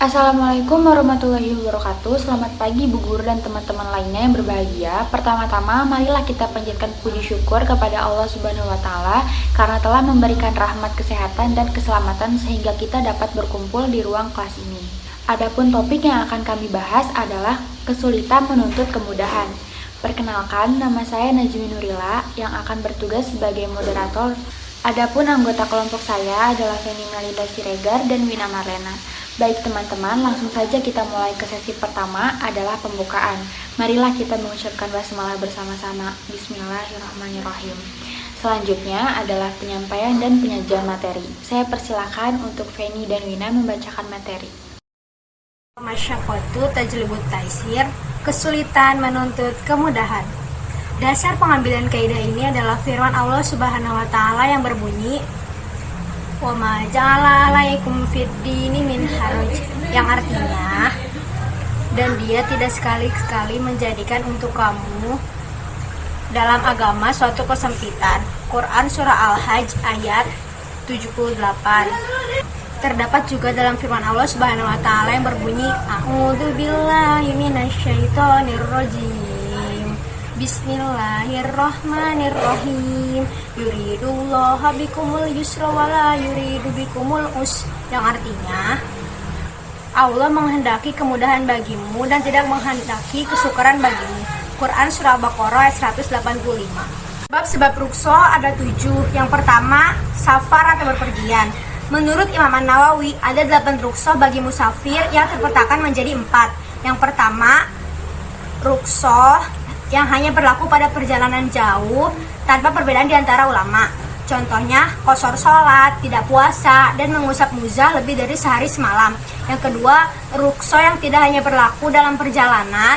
Assalamualaikum warahmatullahi wabarakatuh. Selamat pagi Bu Guru dan teman-teman lainnya yang berbahagia. Pertama-tama, marilah kita panjatkan puji syukur kepada Allah Subhanahu wa taala karena telah memberikan rahmat kesehatan dan keselamatan sehingga kita dapat berkumpul di ruang kelas ini. Adapun topik yang akan kami bahas adalah kesulitan menuntut kemudahan. Perkenalkan, nama saya Najmi Nurila yang akan bertugas sebagai moderator. Adapun anggota kelompok saya adalah Feni Melinda Siregar dan Wina Marlena. Baik teman-teman, langsung saja kita mulai ke sesi pertama adalah pembukaan. Marilah kita mengucapkan basmalah bersama-sama. Bismillahirrahmanirrahim. Selanjutnya adalah penyampaian dan penyajian materi. Saya persilakan untuk Feni dan Wina membacakan materi. Masyaqqatu tajlibut taisir, kesulitan menuntut kemudahan. Dasar pengambilan kaidah ini adalah firman Allah Subhanahu wa taala yang berbunyi wa ma ja'ala 'alaikum fid dini min haraj, yang artinya dan dia tidak sekali-sekali menjadikan untuk kamu dalam agama suatu kesempitan. Quran surah Al-Hajj ayat 78. Terdapat juga dalam firman Allah Subhanahu wa taala yang berbunyi a'udzubillahi minasyaitonir rajim. Bismillahirrahmanirrahim. Yuridullahu bikumul yusra wala yuridu bikumul usra, yang artinya Allah menghendaki kemudahan bagimu dan tidak menghendaki kesukaran bagimu. Quran surah Al-Baqarah ayat 185. Sebab rukso ada 7. Yang pertama, safar atau berpergian. Menurut Imam An-Nawawi, ada 8 rukso bagi musafir yang terpetakan menjadi 4. Yang pertama, rukso yang hanya berlaku pada perjalanan jauh tanpa perbedaan di antara ulama. Contohnya, qashar sholat, tidak puasa, dan mengusap muzah lebih dari sehari semalam. Yang kedua, rukso yang tidak hanya berlaku dalam perjalanan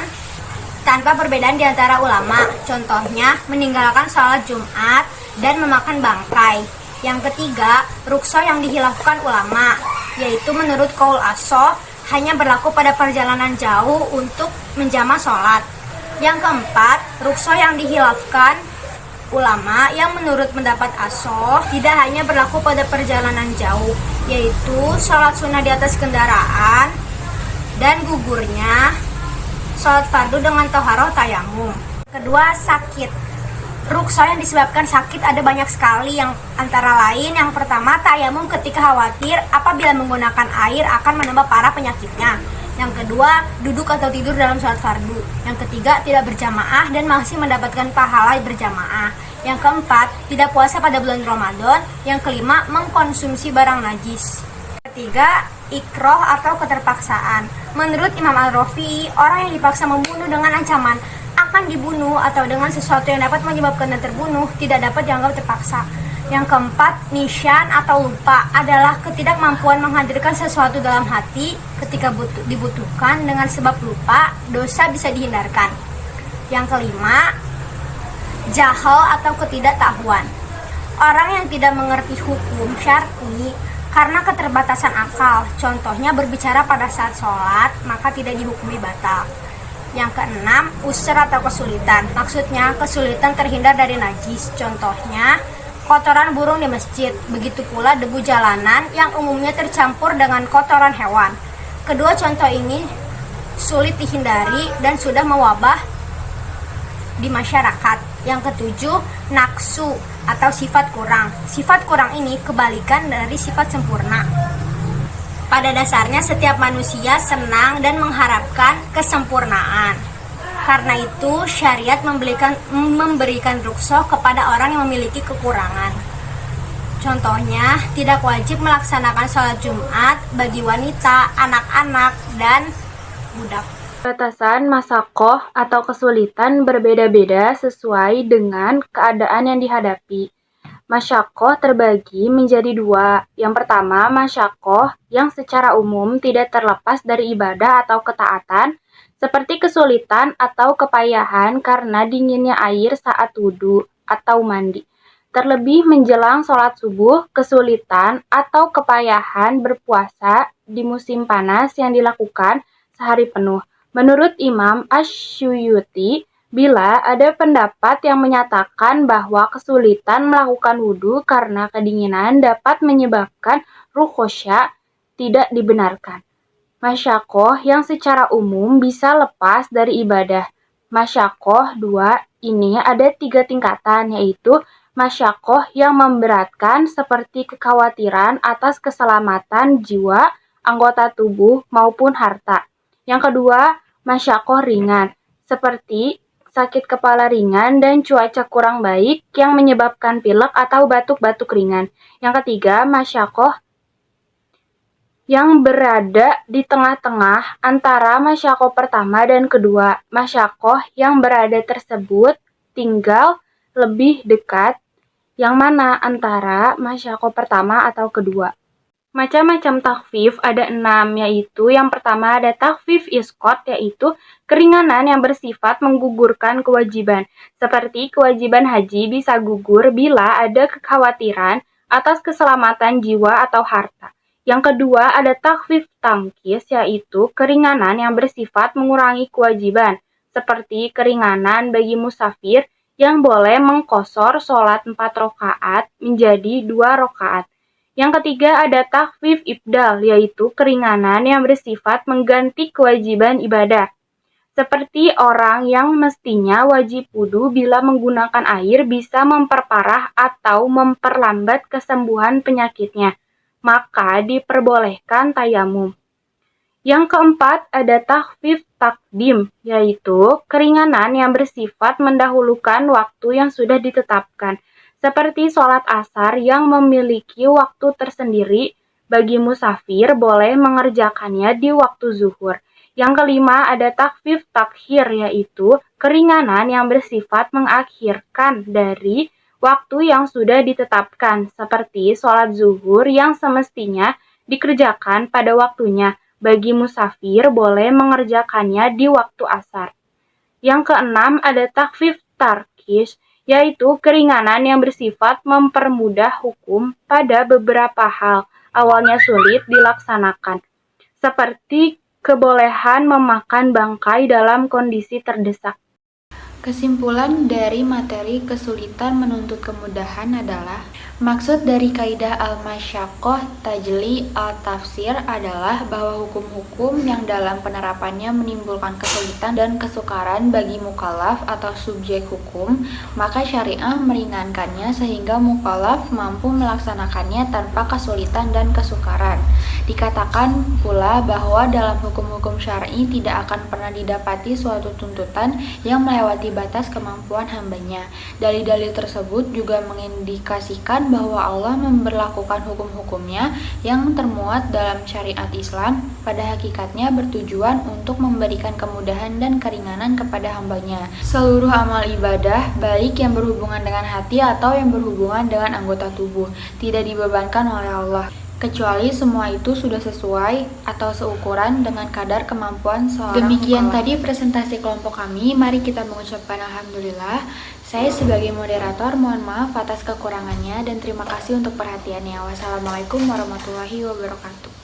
tanpa perbedaan di antara ulama. Contohnya, meninggalkan sholat Jumat dan memakan bangkai. Yang ketiga, rukso yang dihilafkan ulama, yaitu menurut qaul aso hanya berlaku pada perjalanan jauh untuk menjama sholat. Yang keempat, rukso yang dihilafkan ulama yang menurut pendapat aso tidak hanya berlaku pada perjalanan jauh, yaitu sholat sunnah di atas kendaraan dan gugurnya sholat fardu dengan toharoh tayamum. Kedua, sakit. Rukso yang disebabkan sakit ada banyak sekali, yang antara lain yang pertama, tayamum ketika khawatir apabila menggunakan air akan menambah parah penyakitnya. Yang kedua, duduk atau tidur dalam sholat fardu. Yang ketiga, tidak berjamaah dan masih mendapatkan pahala berjamaah. Yang keempat, tidak puasa pada bulan Ramadan. Yang kelima, mengkonsumsi barang najis. Ketiga, ikroh atau keterpaksaan. Menurut Imam Al-Rafi'i, orang yang dipaksa membunuh dengan ancaman akan dibunuh atau dengan sesuatu yang dapat menyebabkan dan terbunuh tidak dapat dianggap terpaksa. Yang keempat, nisyan atau lupa adalah ketidakmampuan menghadirkan sesuatu dalam hati ketika dibutuhkan. Dengan sebab lupa, dosa bisa dihindarkan. Yang kelima, jahal atau ketidaktahuan. Orang yang tidak mengerti hukum syar'i karena keterbatasan akal, contohnya berbicara pada saat sholat, maka tidak dihukumi batal. Yang keenam, usr atau kesulitan. Maksudnya kesulitan terhindar dari najis. Contohnya kotoran burung di masjid. Begitu pula debu jalanan yang umumnya tercampur dengan kotoran hewan. Kedua contoh ini sulit dihindari dan sudah mewabah di masyarakat. Yang ketujuh, naksu atau sifat kurang. Sifat kurang ini kebalikan dari sifat sempurna. Pada dasarnya setiap manusia senang dan mengharapkan kesempurnaan. Karena itu syariat memberikan rukso kepada orang yang memiliki kekurangan. Contohnya, tidak wajib melaksanakan sholat Jumat bagi wanita, anak-anak, dan budak. Batasan masyaqqah atau kesulitan berbeda-beda sesuai dengan keadaan yang dihadapi. Masyaqqah terbagi menjadi 2. Yang pertama, masyaqqah yang secara umum tidak terlepas dari ibadah atau ketaatan, seperti kesulitan atau kepayahan karena dinginnya air saat wudhu atau mandi. Terlebih menjelang sholat subuh, kesulitan atau kepayahan berpuasa di musim panas yang dilakukan sehari penuh. Menurut Imam Asy-Syuyuti, bila ada pendapat yang menyatakan bahwa kesulitan melakukan wudhu karena kedinginan dapat menyebabkan rukhsah, tidak dibenarkan. Masyakoh yang secara umum bisa lepas dari ibadah. Masyakoh 2 ini ada 3 tingkatan, yaitu masyakoh yang memberatkan seperti kekhawatiran atas keselamatan jiwa, anggota tubuh, maupun harta. Yang kedua, masyakoh ringan, seperti sakit kepala ringan dan cuaca kurang baik yang menyebabkan pilek atau batuk-batuk ringan. Yang ketiga, masyakoh yang berada di tengah-tengah antara masyakoh pertama dan kedua. Masyakoh yang berada tersebut tinggal lebih dekat yang mana antara masyakoh pertama atau kedua. Macam-macam takhfif ada 6, yaitu yang pertama ada takhfif isqat, yaitu keringanan yang bersifat menggugurkan kewajiban. Seperti kewajiban haji bisa gugur bila ada kekhawatiran atas keselamatan jiwa atau harta. Yang kedua ada takhfif tamkis, yaitu keringanan yang bersifat mengurangi kewajiban. Seperti keringanan bagi musafir yang boleh mengqosor sholat 4 rakaat menjadi 2 rakaat. Yang ketiga ada takhfif ibdal, yaitu keringanan yang bersifat mengganti kewajiban ibadah. Seperti orang yang mestinya wajib wudu bila menggunakan air bisa memperparah atau memperlambat kesembuhan penyakitnya, maka diperbolehkan tayamum. Yang keempat ada takhfif takdim, yaitu keringanan yang bersifat mendahulukan waktu yang sudah ditetapkan. Seperti sholat asar yang memiliki waktu tersendiri, bagi musafir boleh mengerjakannya di waktu zuhur. Yang kelima ada takhfif takhir, yaitu keringanan yang bersifat mengakhirkan dari waktu yang sudah ditetapkan, seperti sholat zuhur yang semestinya dikerjakan pada waktunya. Bagi musafir boleh mengerjakannya di waktu asar. Yang keenam ada takhfif tarkis, yaitu keringanan yang bersifat mempermudah hukum pada beberapa hal awalnya sulit dilaksanakan, seperti kebolehan memakan bangkai dalam kondisi terdesak. Kesimpulan dari materi kesulitan menuntut kemudahan adalah maksud dari kaidah al-masyaqqah tajli al-tafsir adalah bahwa hukum-hukum yang dalam penerapannya menimbulkan kesulitan dan kesukaran bagi mukallaf atau subjek hukum, maka syariah meringankannya sehingga mukallaf mampu melaksanakannya tanpa kesulitan dan kesukaran. Dikatakan pula bahwa dalam hukum-hukum syar'i tidak akan pernah didapati suatu tuntutan yang melewati batas kemampuan hambanya. Dalil-dalil tersebut juga mengindikasikan bahwa Allah memberlakukan hukum-hukumnya yang termuat dalam syariat Islam pada hakikatnya bertujuan untuk memberikan kemudahan dan keringanan kepada hambanya. Seluruh amal ibadah, baik yang berhubungan dengan hati atau yang berhubungan dengan anggota tubuh, tidak dibebankan oleh Allah, kecuali semua itu sudah sesuai atau seukuran dengan kadar kemampuan seorang. Demikian tadi presentasi kelompok kami. Mari kita mengucapkan alhamdulillah. Saya sebagai moderator mohon maaf atas kekurangannya dan terima kasih untuk perhatiannya. Wassalamualaikum warahmatullahi wabarakatuh.